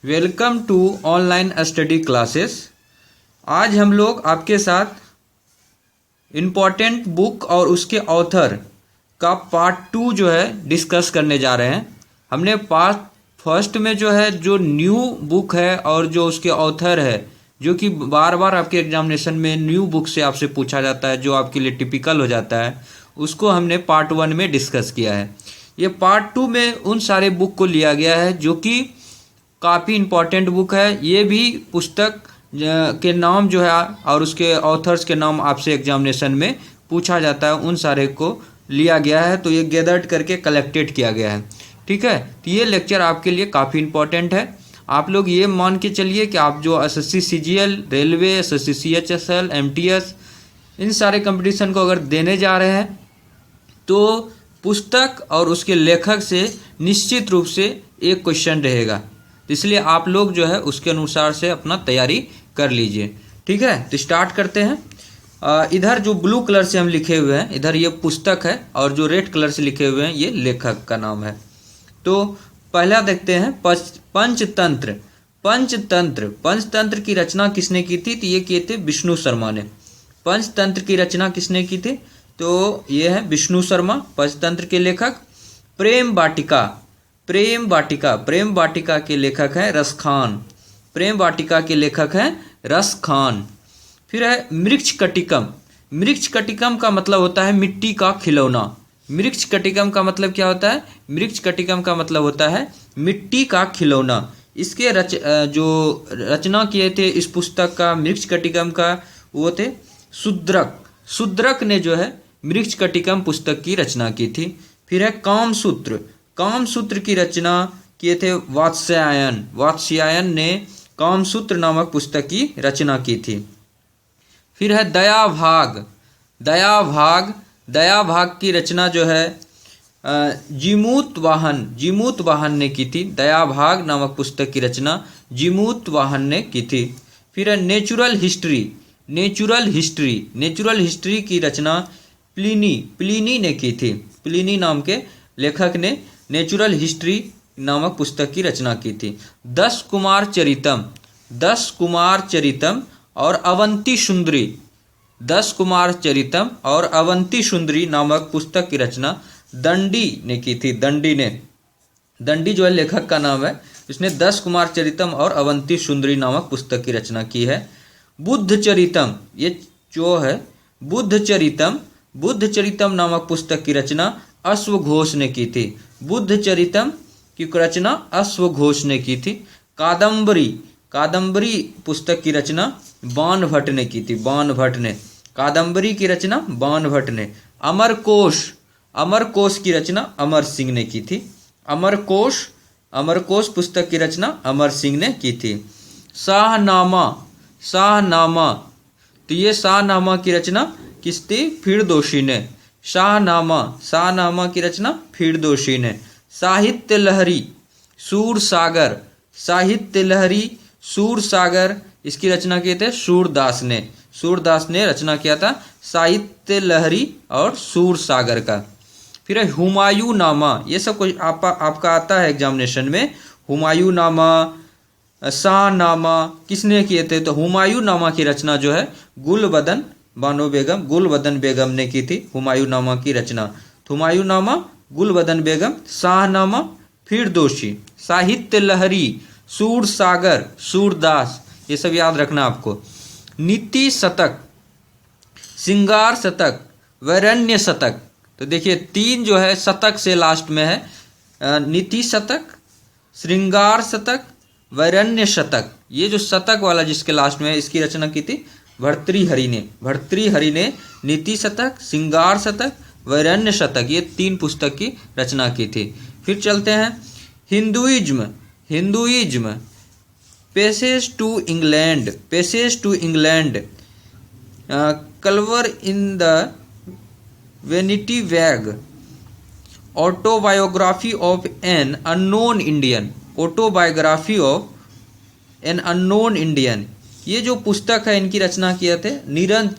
Welcome to online study classes. आज हम लोग आपके साथ इम्पॉर्टेंट बुक और उसके ऑथर का पार्ट 2 जो है डिस्कस करने जा रहे हैं। हमने पार्ट फर्स्ट में जो है जो न्यू बुक है और जो उसके ऑथर है, जो कि बार बार आपके एग्जामिनेशन में न्यू बुक से आपसे पूछा जाता है, जो आपके लिए टिपिकल हो जाता है, उसको हमने पार्ट 1 में डिस्कस किया है। ये पार्ट 2 में उन सारे बुक को लिया गया है जो कि काफ़ी इम्पॉर्टेंट बुक है। ये भी पुस्तक के नाम जो है और उसके ऑथर्स के नाम आपसे एग्जामिनेशन में पूछा जाता है, उन सारे को लिया गया है। तो ये गैदर्ड करके कलेक्टेड किया गया है, ठीक है। तो ये लेक्चर आपके लिए काफ़ी इम्पॉर्टेंट है। आप लोग ये मान के चलिए कि आप जो SSC CGL, railway, SSC CHSL, MTS, इन सारे कंपटीशन को अगर देने जा रहे हैं तो पुस्तक और उसके लेखक से निश्चित रूप से एक क्वेश्चन रहेगा। इसलिए आप लोग जो है उसके अनुसार से अपना तैयारी कर लीजिए, ठीक है। तो स्टार्ट करते हैं। इधर जो ब्लू कलर से हम लिखे हुए हैं, इधर ये पुस्तक है, और जो रेड कलर से लिखे हुए हैं ये लेखक का नाम है। तो पहला देखते हैं पंचतंत्र। पंचतंत्र की रचना किसने की थी? तो ये किए थे विष्णु शर्मा ने। पंचतंत्र की रचना किसने की थी? तो ये है विष्णु शर्मा, पंचतंत्र के लेखक। प्रेम वाटिका के लेखक हैं रसखान। प्रेम वाटिका के लेखक हैं रसखान। फिर है मृक्ष कटिकम का मतलब होता है मिट्टी का खिलौना। मृक्ष कटिकम का मतलब क्या होता है? मृक्ष कटिकम का मतलब होता है मिट्टी का खिलौना। इसके जो रचना किए थे इस पुस्तक का, मृक्ष कटिकम का, वो थे शूद्रक ने जो है मृक्ष कटिकम पुस्तक की रचना की थी। फिर है कामसूत्र की रचना किए थे वात्स्यायन ने कामसूत्र नामक पुस्तक की रचना की थी। फिर है दया भाग की रचना जो है जीमूत वाहन ने की थी। दया भाग नामक पुस्तक की रचना जीमूत वाहन ने की थी। फिर है नेचुरल हिस्ट्री की रचना प्लिनी ने की थी। प्लिनी नाम के लेखक ने नेचुरल हिस्ट्री नामक पुस्तक की रचना की थी। 10 कुमार चरितम और अवंती सुंदरी। 10 कुमार चरितम और अवंती सुंदरी नामक पुस्तक की रचना दंडी ने की थी। दंडी जो है लेखक का नाम है, इसने 10 कुमार चरितम और अवंती सुंदरी नामक पुस्तक की रचना की है। बुद्ध चरितम नामक पुस्तक की रचना अश्वघोष ने की थी। बुद्ध चरितम की रचना अश्वघोष ने की थी। कादम्बरी पुस्तक की रचना बाणभट्ट ने की थी। कादम्बरी की रचना बाणभट्ट ने। अमरकोश की रचना अमर सिंह ने की थी। अमरकोश पुस्तक की रचना अमर सिंह ने की थी। शाहनामा, तो ये शाहनामा की रचना किस थी? फिरदौसी ने। शाहनामा की रचना फिरदौसी ने। साहित्य लहरी सूरसागर, इसकी रचना किए थे सूरदास ने रचना किया था साहित्य लहरी और सूरसागर का। फिर हुमायूं नामा, ये सब कुछ आपका आता है एग्जामिनेशन में। हुमायूं नामा, शाहनामा किसने किए थे? तो हुमायूं नामा की रचना जो है गुलबदन बेगम ने की थी। हुमायूं नामा की रचना हुमायूं नामा, गुलबदन बेगम, शाहनामा, फिरदौसी, साहित्य लहरी, सूरसागर, सूरदास, ये सब याद रखना आपको। नीति शतक, श्रृंगार शतक, वैरण्य शतक। तो देखिए 3 जो है शतक से लास्ट में है। नीति शतक, श्रृंगार शतक, वैरण्य शतक। ये जो शतक वाला जिसके लास्ट में है, इसकी रचना की थी भर्तृहरि ने। नीति शतक, श्रृंगार शतक, वैरण्य शतक, ये 3 पुस्तक की रचना की थी। फिर चलते हैं Hinduism, passage to England, culture in the vanity bag, autobiography of an unknown Indian. ये जो पुस्तक है इनकी रचना किए थे नीरज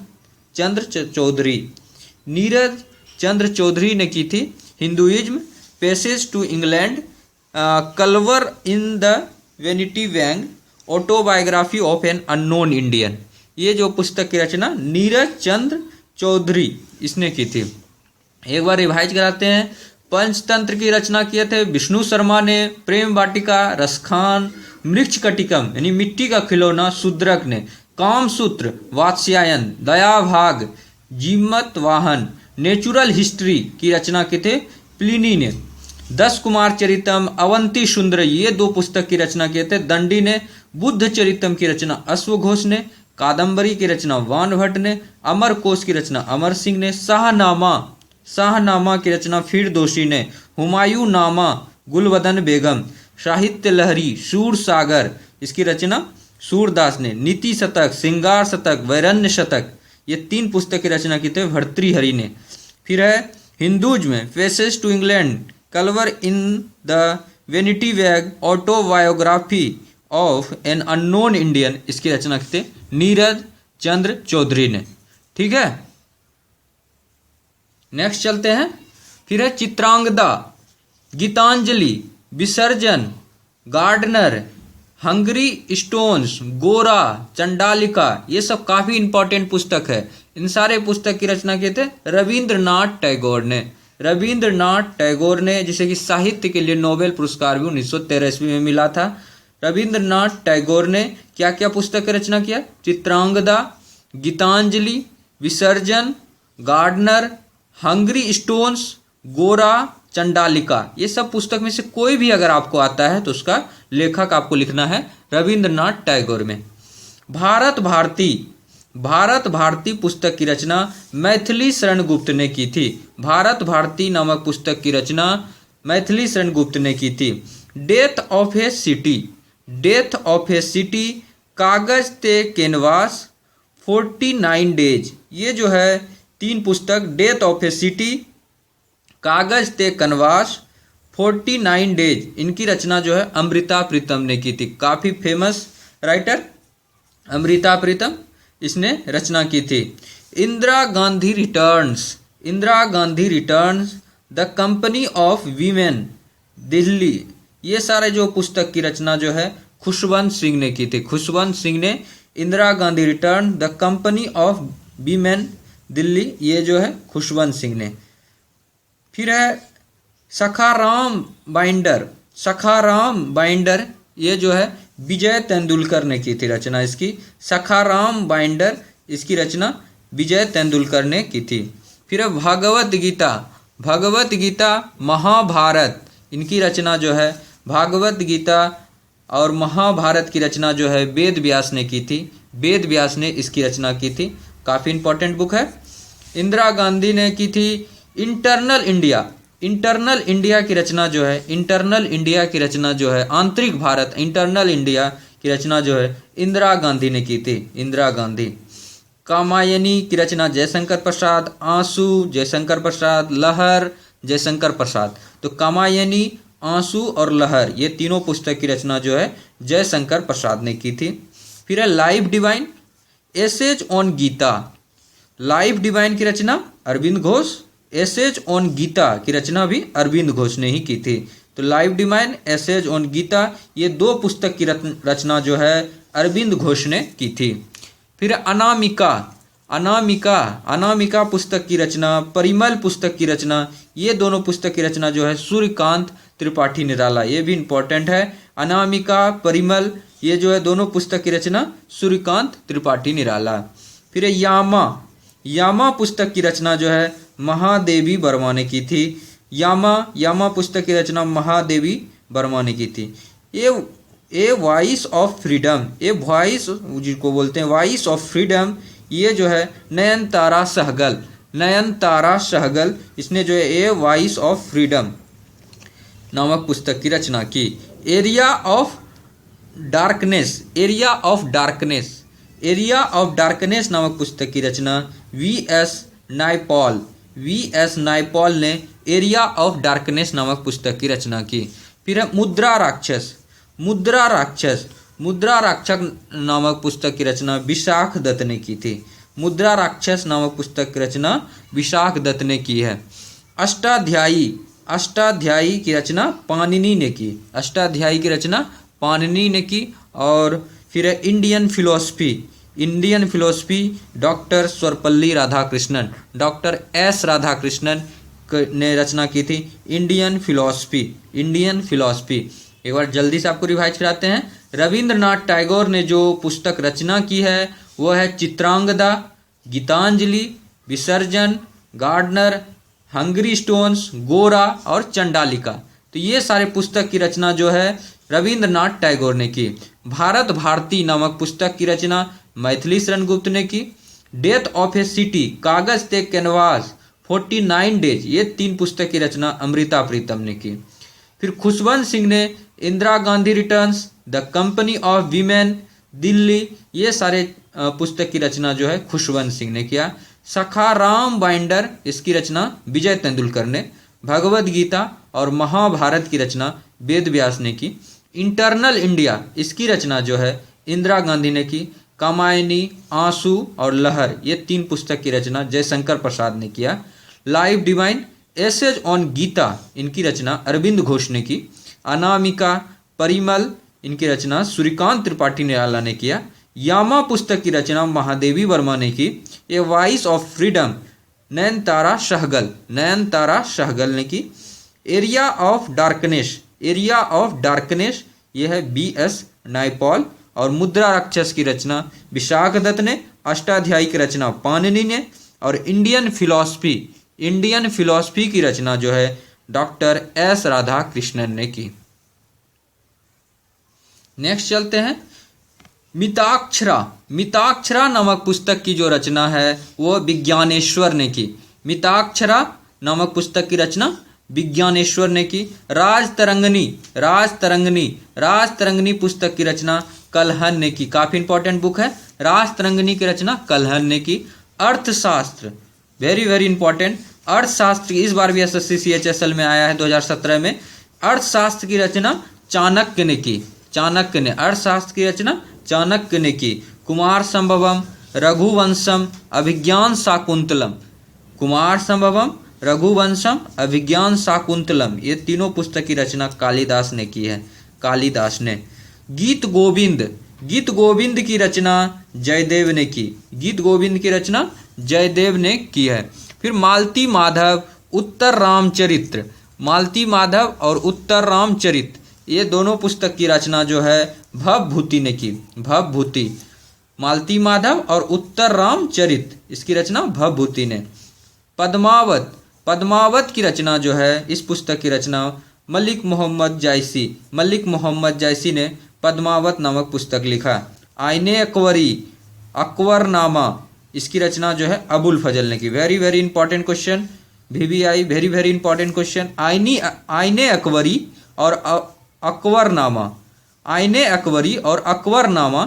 चंद्र चौधरी ने की थी। Hinduism, passage to England, culture in the vanity bag autobiography of an unknown Indian. ये जो पुस्तक की रचना नीरज चंद्र चौधरी इसने की थी। एक बार रिवाइज कराते हैं। पंचतंत्र की रचना किए थे विष्णु शर्मा ने। प्रेम वाटिका रसखान। मृक्ष कटिकम यानी मिट्टी का खिलौना शूद्रक ने। कामसूत्र वात्स्यायन। दयाभाग जीमत वाहन। नेचुरल हिस्ट्री की रचना की थे प्लिनी ने। 10 कुमार चरितम अवंती सुंदर ये 2 पुस्तक की रचना किए थे दंडी ने। बुद्ध चरितम की रचना अश्वघोष ने। कादंबरी की रचना वान भट्ट ने। अमर कोश की रचना अमर सिंह ने। शाहनामा की रचना फिरदौसी ने। हुमायूं नामा गुलवदन बेगम। साहित्य लहरी सूर सागर इसकी रचना सूरदास ने। नीति शतक श्रृंगार शतक वैरण्य शतक ये 3 पुस्तक की रचना की थे भर्तृहरि ने। फिर है हिंदूज में passage to England culture in the vanity bag autobiography of an unknown Indian इसकी रचना की थे नीरज चंद्र चौधरी ने। ठीक है, नेक्स्ट चलते हैं। फिर है चित्रांगदा, गीतांजलि, विसर्जन, गार्डनर, हंगरी स्टोन्स, गोरा, चंडालिका ये सब काफी इंपॉर्टेंट पुस्तक है। इन सारे पुस्तक की रचना किए थे रविंद्रनाथ टैगोर ने। रविंद्रनाथ टैगोर ने जिसे कि साहित्य के लिए नोबेल पुरस्कार भी 1913 में मिला था। रविंद्रनाथ टैगोर ने क्या क्या पुस्तक की रचना किया? चित्रांगदा, गीतांजलि, विसर्जन, गार्डनर, हंगरी स्टोन्स, गोरा, चंडालिका ये सब पुस्तक में से कोई भी अगर आपको आता है तो उसका लेखक आपको लिखना है रविंद्रनाथ टैगोर में। भारत भारती पुस्तक की रचना मैथिली शरण गुप्त ने की थी। भारत भारती नामक पुस्तक की रचना मैथिली शरण गुप्त ने की थी। डेथ ऑफ ए सिटी, कागज ते कैनवास, 49 डेज ये जो है 3 पुस्तक डेथ ऑफ ए सिटी, कागज ते कनवास, 49 डेज इनकी रचना जो है अमृता प्रीतम ने की थी। काफी फेमस राइटर अमृता प्रीतम इसने रचना की थी। Indira Gandhi returns, the company of women Delhi ये सारे जो पुस्तक की रचना जो है खुशवंत सिंह ने की थी। खुशवंत सिंह ने Indira Gandhi return, the company of women Delhi ये जो है खुशवंत सिंह ने। फिर है सखाराम बाइंडर ये जो है विजय तेंदुलकर ने की थी रचना इसकी। सखाराम बाइंडर इसकी रचना विजय तेंदुलकर ने की थी। फिर है भगवत गीता महाभारत इनकी रचना जो है भागवत गीता और महाभारत की रचना जो है वेद व्यास ने की थी। वेद व्यास ने इसकी रचना की थी। काफ़ी इंपॉर्टेंट बुक है। इंदिरा गांधी ने की थी इंटरनल इंडिया की रचना जो है आंतरिक भारत इंटरनल इंडिया की रचना जो है इंदिरा गांधी ने की थी। इंदिरा गांधी। कामायनी की रचना जयशंकर प्रसाद, आंसू जयशंकर प्रसाद, लहर जयशंकर प्रसाद। तो कामायनी, आंसू और लहर ये तीनों पुस्तक की रचना जो है जयशंकर प्रसाद ने की थी। फिर है life divine, essays on Gita. Life divine की रचना अरविंद घोष, एसेज ऑन गीता की रचना भी अरविंद घोष ने ही की थी। तो life divine, essays on Gita ये 2 पुस्तक की रचना जो है अरविंद घोष ने की थी। फिर अनामिका पुस्तक की रचना, परिमल पुस्तक की रचना ये दोनों पुस्तक की रचना जो है सूर्यकांत त्रिपाठी निराला ये भी इंपॉर्टेंट है। अनामिका, परिमल ये जो है दोनों पुस्तक की रचना सूर्यकांत त्रिपाठी निराला। फिर यामा पुस्तक की रचना जो है महादेवी वर्मा ने की थी। यामा पुस्तक की रचना महादेवी वर्मा ने की थी। ए voice of freedom, a voice जिसको बोलते हैं वॉइस ऑफ फ्रीडम ये जो है नयनतारा सहगल इसने जो है ए वॉइस ऑफ फ्रीडम नामक पुस्तक की रचना की। एरिया ऑफ डार्कनेस नामक पुस्तक की रचना वी.एस. नायपॉल ने एरिया ऑफ डार्कनेस नामक पुस्तक की रचना की। फिर है मुद्रा राक्षस नामक पुस्तक की रचना विशाख दत्त ने की थी। मुद्रा राक्षस नामक पुस्तक की रचना विशाख दत्त ने की है। अष्टाध्यायी की रचना पाणिनि ने की। अष्टाध्यायी की रचना पाणिनि ने की। और फिर है Indian philosophy doctor Sarvepalli Radhakrishnan, doctor S Radhakrishnan ने रचना की थी इंडियन फिलोसफी। एक बार जल्दी से आपको रिवाइज कराते हैं। रविंद्रनाथ टैगोर ने जो पुस्तक रचना की है वो है चित्रांगदा, गीतांजलि, विसर्जन, गार्डनर, हंगरी स्टोन्स, गोरा और चंडालिका। तो ये सारे पुस्तक की रचना जो है रविंद्रनाथ टैगोर ने की। भारत भारती नामक पुस्तक की रचना मैथिली शरण गुप्त ने की। डेथ ऑफ ए सिटी, कागज ते कैनवास, 49 डेज, ये 3 पुस्तक की रचना अमृता प्रीतम ने की। फिर खुशवंत सिंह ने Indira Gandhi returns, the company of women, Delhi, ये सारे पुस्तक की रचना जो है खुशवंत सिंह ने किया। सखाराम बाइंडर, इसकी रचना विजय तेंदुलकर ने। भगवद गीता और महाभारत की रचना वेद व्यास ने की। इंटरनल इंडिया, इसकी रचना जो है इंदिरा गांधी ने की। कामायनी, आंसू और लहर, ये 3 पुस्तक की रचना जयशंकर प्रसाद ने किया। Life divine, essays on Gita, इनकी रचना अरविंद घोष ने की। अनामिका, परिमल, इनकी रचना सूर्यकांत त्रिपाठी निराला ने किया। यामा पुस्तक की रचना महादेवी वर्मा ने की। A voice of freedom, Nayantara Sahgal ने की। एरिया ऑफ डार्कनेस, यह है BS नायपॉल। और मुद्रा राक्षस की रचना विशाख दत्त ने। अष्टाध्यायी की रचना पाणिनि ने। और इंडियन फिलॉसफी की रचना जो है डॉक्टर एस राधाकृष्णन ने की। नेक्स्ट चलते हैं। मिताक्षरा नामक पुस्तक की जो रचना है वो विज्ञानेश्वर ने की। मिताक्षरा नामक पुस्तक की रचना विज्ञानेश्वर ने की। राजतरंगिणी पुस्तक की रचना कलहन ने की। काफी इंपॉर्टेंट बुक है। राजतरंगिणी की रचना कलहन ने की। अर्थशास्त्र, वेरी इंपॉर्टेंट। अर्थशास्त्र इस बार भी SSC CHSL में आया है 2017 में। अर्थशास्त्र की रचना चाणक्य ने की। अर्थशास्त्र की रचना चाणक्य ने की। कुमार संभवम, रघुवंशम, अभिज्ञान शाकुंतलम, ये तीनों पुस्तक की रचना कालिदास ने की है। गीत गोविंद की रचना जयदेव ने की है। फिर मालती माधव और उत्तर रामचरित्र, ये दोनों पुस्तक की रचना जो है भवभूति ने की। मालती माधव और उत्तर रामचरित्र, इसकी रचना भवभूति ने। पद्मावत की रचना जो है, इस पुस्तक की रचना मलिक मोहम्मद जायसी ने पद्मावत नामक पुस्तक लिखा। आईने अकबरनामा, इसकी रचना जो है अबुल फजल ने की। Very important question, VVI, very important question. आईने अकबरी और अकबरनामा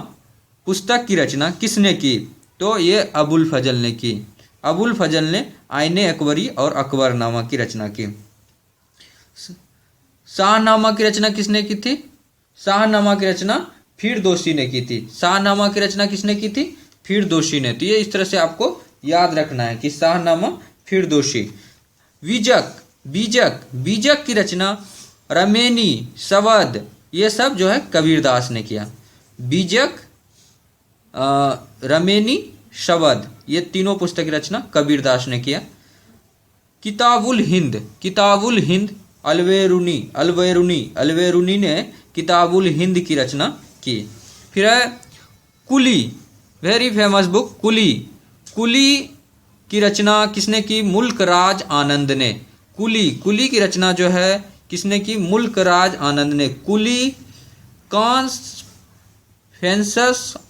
पुस्तक की रचना किसने की? तो ये अबुल फजल ने की। अबुल फजल ने आईने अकबरी और अकबरनामा की रचना की। शाहनामा की रचना किसने की थी? शाहनामा की रचना फिरदौसी ने की थी। शाहनामा की रचना किसने की थी? फिरदौसी ने। तो ये इस तरह से आपको याद रखना है कि शाहनामा फिरदौसी। बीजक की रचना रमेनी, सवद, ये सब जो है कबीरदास ने किया। बीजक, रमेनी, शवद, ये तीनों पुस्तक की रचना कबीरदास ने किया। किताबुल हिंद अलवेरुनी ने किताबुल हिंद की रचना की। फिर है कुली, वेरी फेमस बुक कुली की रचना किसने की? मुल्क राज आनंद ने। कुली की रचना जो है किसने की? मुल्क राज आनंद ने। कुली कॉन्फेंसस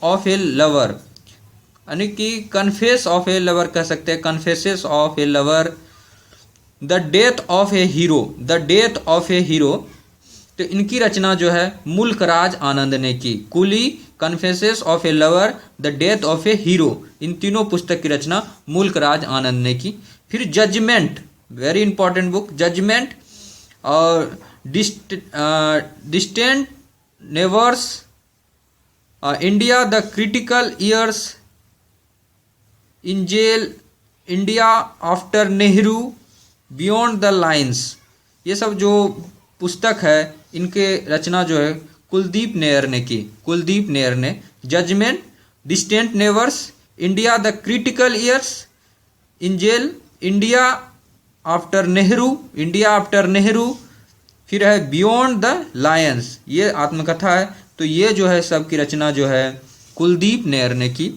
ऑफ ए लवर, यानी कि कन्फेस ऑफ ए लवर कह सकते हैं, confesses of a lover. The death of a hero, तो इनकी रचना जो है मुल्क राज आनंद ने की। Coolie, confessions of a lover, the death of a hero, इन तीनों पुस्तक की रचना मुल्क राज आनंद ने की। फिर judgement, very important book, judgement और distant neighbours, India the critical years in jail, India after Nehru, beyond the lines, ये सब जो पुस्तक है इनके रचना जो है कुलदीप नैयर ने की, कुलदीप नैयर ने। Judgement, distant neighbours, India the critical years, in jail, India after Nehru, India after Nehru, फिर है बियॉन्ड द लायंस, ये आत्मकथा है। तो ये जो है सबकी रचना जो है कुलदीप नैयर ने की।